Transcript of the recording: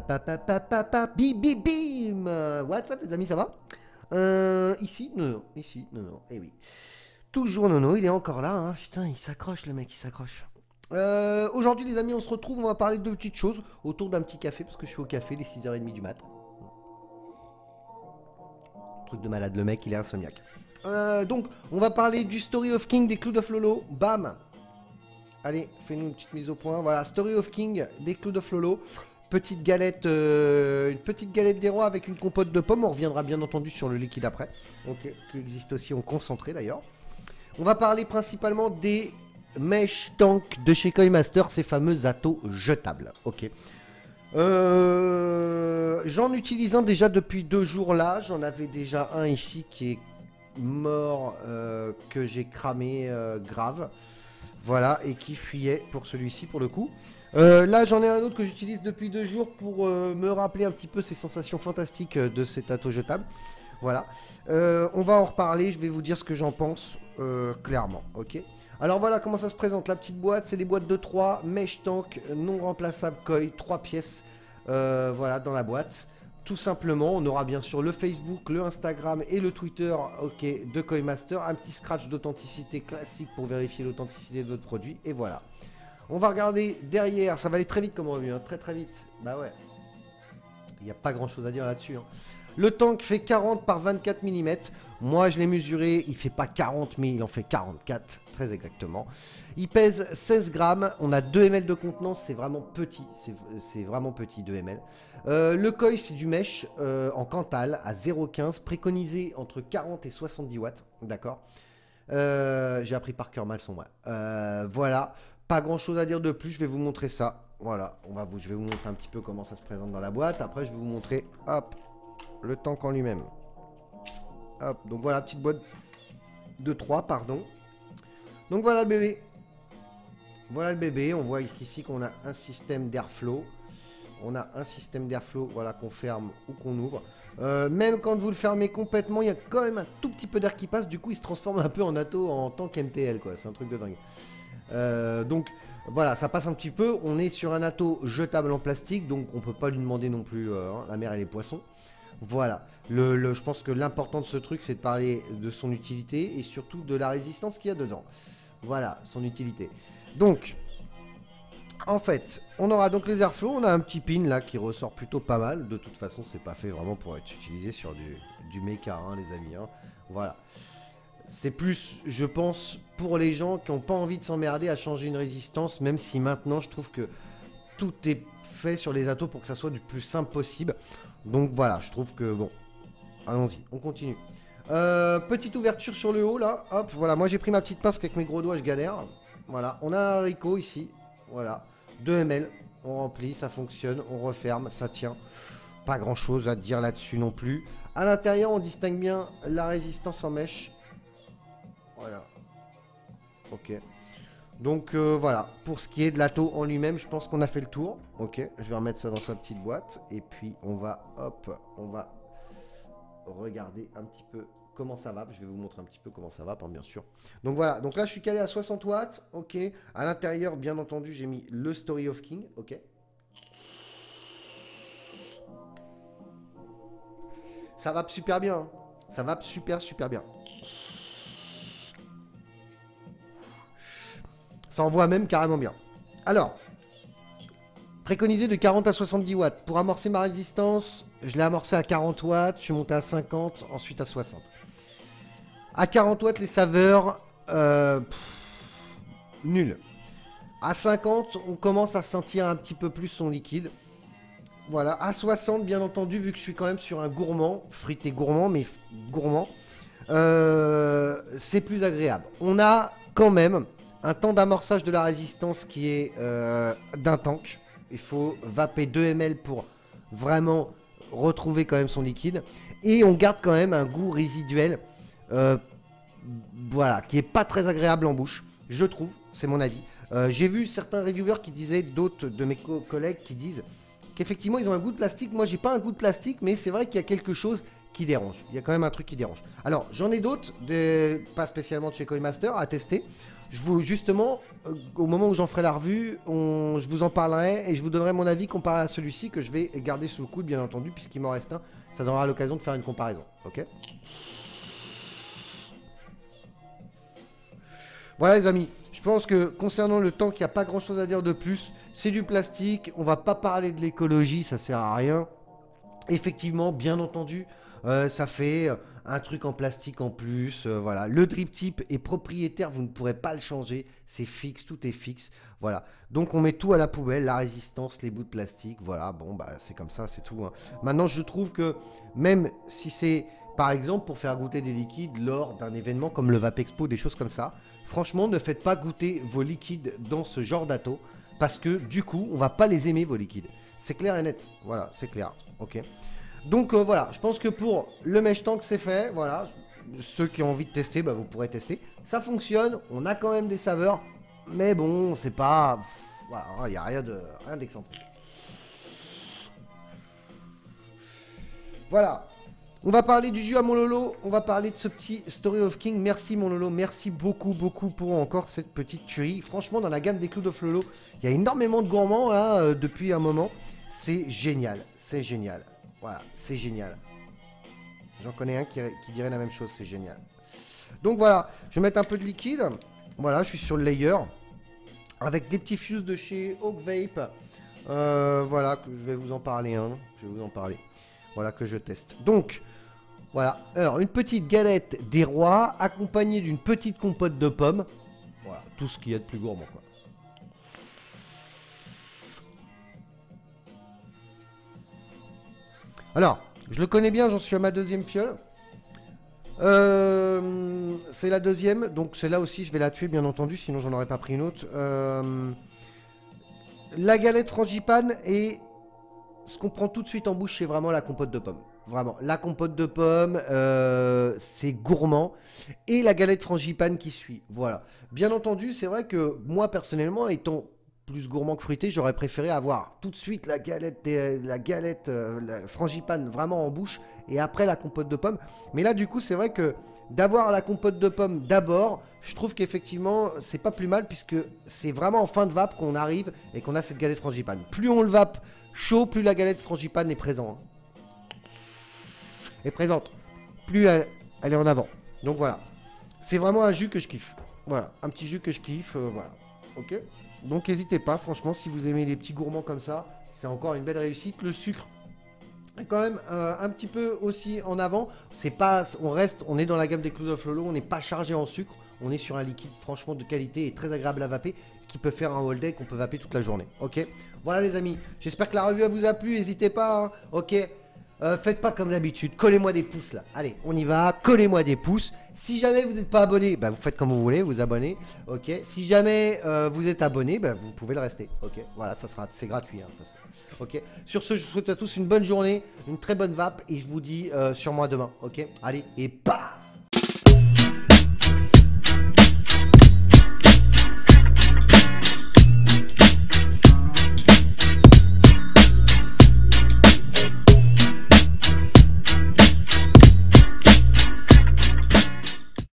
Bim bim. What's up les amis, ça va? Ici, Nono, ici, Nono, eh oui. Toujours Nono, il est encore là, hein. Putain, il s'accroche le mec, il s'accroche. Aujourd'hui les amis, on se retrouve, on va parler de petites choses autour d'un petit café, parce que je suis au café, les 6h30 du mat. Truc de malade, le mec, il est insomniaque. Donc, on va parler du Story of King des Clouds of Lolo, bam. Allez, fais-nous une petite mise au point, voilà, Story of King des Clouds of Lolo. Petite galette, une petite galette des rois avec une compote de pommes. On reviendra bien entendu sur le liquide après. Ok, qui existe aussi en concentré d'ailleurs. On va parler principalement des mèches tank de chez Coinmaster, ces fameux atos jetables. Ok. J'en utilise un déjà depuis 2 jours là. J'en avais déjà un ici qui est mort, que j'ai cramé grave. Voilà, et qui fuyait pour celui-ci pour le coup. Là j'en ai un autre que j'utilise depuis 2 jours pour me rappeler un petit peu ces sensations fantastiques de cet ato jetable. Voilà, on va en reparler, je vais vous dire ce que j'en pense clairement, ok. Alors voilà comment ça se présente, la petite boîte, c'est des boîtes de 3, mèche tank, non remplaçable koi, 3 pièces, voilà dans la boîte. Tout simplement, on aura bien sûr le Facebook, le Instagram et le Twitter, ok, de Coinmaster, un petit scratch d'authenticité classique pour vérifier l'authenticité de votre produit, et voilà. On va regarder derrière, ça va aller très vite comme revue, hein, très très vite. Bah ouais, il n'y a pas grand chose à dire là-dessus. Hein. Le tank fait 40 par 24 mm. Moi je l'ai mesuré, il fait pas 40 mais il en fait 44, très exactement. Il pèse 16 grammes, on a 2 ml de contenance, c'est vraiment petit, c'est vraiment petit 2 ml. Le koi c'est du mèche en Cantal à 0,15, préconisé entre 40 et 70 watts, d'accord. J'ai appris par cœur mal son moi. Voilà. Pas grand chose à dire de plus, je vais vous montrer ça. Voilà, je vais vous montrer un petit peu comment ça se présente dans la boîte. Après, je vais vous montrer, hop, le tank en lui-même. Hop, donc voilà, petite boîte de 3, pardon. Donc voilà le bébé. Voilà le bébé, on voit ici qu'on a un système d'airflow. On a un système d'airflow, voilà, qu'on ferme ou qu'on ouvre. Même quand vous le fermez complètement, il y a quand même un tout petit peu d'air qui passe. Du coup, il se transforme un peu en ato en tank MTL, quoi. C'est un truc de dingue. Donc voilà, ça passe un petit peu. On est sur un ato jetable en plastique, donc on peut pas lui demander non plus la mer et les poissons. Voilà, je pense que l'important de ce truc, c'est de parler de son utilité et surtout de la résistance qu'il y a dedans. Voilà, son utilité. Donc, en fait, on aura donc les airflow. On a un petit pin là qui ressort plutôt pas mal. De toute façon, c'est pas fait vraiment pour être utilisé sur du méca, hein, les amis. Hein. Voilà. C'est plus, je pense, pour les gens qui n'ont pas envie de s'emmerder à changer une résistance, même si maintenant, je trouve que tout est fait sur les atos pour que ça soit du plus simple possible. Donc voilà, je trouve que, bon, allons-y, on continue. Petite ouverture sur le haut, là, hop, voilà, moi j'ai pris ma petite pince qu'avec mes gros doigts, je galère. Voilà, on a un haricot ici, voilà, 2 ml, on remplit, ça fonctionne, on referme, ça tient. Pas grand-chose à dire là-dessus non plus. À l'intérieur, on distingue bien la résistance en mèche. Voilà. Ok. Donc voilà, pour ce qui est de l'ato en lui-même, je pense qu'on a fait le tour. Ok, je vais remettre ça dans sa petite boîte. Et puis on va, hop, on va regarder un petit peu comment ça va. Je vais vous montrer un petit peu comment ça va, bien sûr. Donc voilà, donc là je suis calé à 60 watts. Ok, à l'intérieur, bien entendu, j'ai mis le Story of King. Ok. Ça va super bien. Hein. Ça va super bien. Ça envoie même carrément bien. Alors, préconisé de 40 à 70 watts. Pour amorcer ma résistance, je l'ai amorcé à 40 watts, je suis monté à 50, ensuite à 60. À 40 watts, les saveurs, nul. À 50, on commence à sentir un petit peu plus son liquide. Voilà, à 60, bien entendu, vu que je suis quand même sur un gourmand, frité gourmand, mais gourmand, c'est plus agréable. On a quand même un temps d'amorçage de la résistance qui est d'un tank. Il faut vaper 2 ml pour vraiment retrouver quand même son liquide. Et on garde quand même un goût résiduel, voilà, qui est pas très agréable en bouche, je trouve, c'est mon avis. J'ai vu certains reviewers qui disaient, d'autres de mes collègues qui disent qu'effectivement ils ont un goût de plastique. Moi j'ai pas un goût de plastique, mais c'est vrai qu'il y a quelque chose qui dérange. Il y a quand même un truc qui dérange. Alors j'en ai d'autres, pas spécialement de chez Coinmaster, à tester. Justement, au moment où j'en ferai la revue, je vous en parlerai et je vous donnerai mon avis comparé à celui-ci que je vais garder sous le coude, bien entendu, puisqu'il m'en reste un. Ça donnera l'occasion de faire une comparaison, ok? Voilà les amis, je pense que concernant le tank, il n'y a pas grand chose à dire de plus. C'est du plastique, on va pas parler de l'écologie, ça sert à rien. Effectivement, bien entendu, ça fait un truc en plastique en plus. Voilà, le drip tip est propriétaire, vous ne pourrez pas le changer. C'est fixe, tout est fixe. Voilà, donc on met tout à la poubelle, la résistance, les bouts de plastique. Voilà, bon, bah c'est comme ça, c'est tout, hein. Maintenant, je trouve que même si c'est, par exemple, pour faire goûter des liquides lors d'un événement comme le Vapexpo, des choses comme ça, franchement, ne faites pas goûter vos liquides dans ce genre d'atto, parce que du coup, on va pas les aimer, vos liquides. C'est clair et net. Voilà, c'est clair. Ok. Donc voilà, je pense que pour le mesh tank, c'est fait. Voilà. Ceux qui ont envie de tester, bah, vous pourrez tester. Ça fonctionne. On a quand même des saveurs. Mais bon, c'est pas... Voilà, il n'y a rien d'excentrique. Voilà. On va parler du jus à mon Lolo. On va parler de ce petit Story of King. Merci mon Lolo. Merci beaucoup, beaucoup pour encore cette petite tuerie. Franchement, dans la gamme des Cloud of Lolo, il y a énormément de gourmands là depuis un moment. C'est génial. C'est génial. Voilà, c'est génial. J'en connais un qui dirait la même chose. C'est génial. Donc voilà, je vais mettre un peu de liquide. Voilà, je suis sur le layer. Avec des petits fuse de chez Oak Vape. Voilà, que je vais vous en parler. Hein. Je vais vous en parler. Voilà que je teste. Donc... Voilà, alors une petite galette des rois accompagnée d'une petite compote de pommes. Voilà, tout ce qu'il y a de plus gourmand quoi. Alors, je le connais bien, j'en suis à ma deuxième fiole. C'est la deuxième, donc celle-là aussi je vais la tuer bien entendu, sinon j'en aurais pas pris une autre. La galette frangipane et ce qu'on prend tout de suite en bouche, c'est vraiment la compote de pommes. Vraiment, la compote de pommes, c'est gourmand. Et la galette frangipane qui suit. Voilà. Bien entendu, c'est vrai que moi, personnellement, étant plus gourmand que fruité, j'aurais préféré avoir tout de suite la galette la frangipane vraiment en bouche. Et après, la compote de pommes. Mais là, du coup, c'est vrai que d'avoir la compote de pommes d'abord, je trouve qu'effectivement, c'est pas plus mal. Puisque c'est vraiment en fin de vape qu'on arrive et qu'on a cette galette frangipane. Plus on le vape chaud, plus la galette frangipane est présente. Est présente. Plus elle est en avant. Donc voilà. C'est vraiment un jus que je kiffe. Voilà. Un petit jus que je kiffe. Voilà. Ok. Donc n'hésitez pas. Franchement, si vous aimez les petits gourmands comme ça, c'est encore une belle réussite. Le sucre est quand même un petit peu aussi en avant. C'est pas... On est dans la gamme des Cloud of Lolo. On n'est pas chargé en sucre. On est sur un liquide franchement de qualité et très agréable à vaper, qui peut faire un all day, qu'on peut vaper toute la journée. Ok. Voilà les amis. J'espère que la revue vous a plu. N'hésitez pas. Hein. Ok. Faites pas comme d'habitude, collez-moi des pouces là. Allez, on y va, collez-moi des pouces. Si jamais vous n'êtes pas abonné, bah, vous faites comme vous voulez, vous abonnez. Ok. Si jamais vous êtes abonné, bah, vous pouvez le rester. Ok. Voilà, c'est gratuit. Hein, ok. Sur ce, je vous souhaite à tous une bonne journée, une très bonne vape et je vous dis sur moi demain. Ok. Allez, et paf.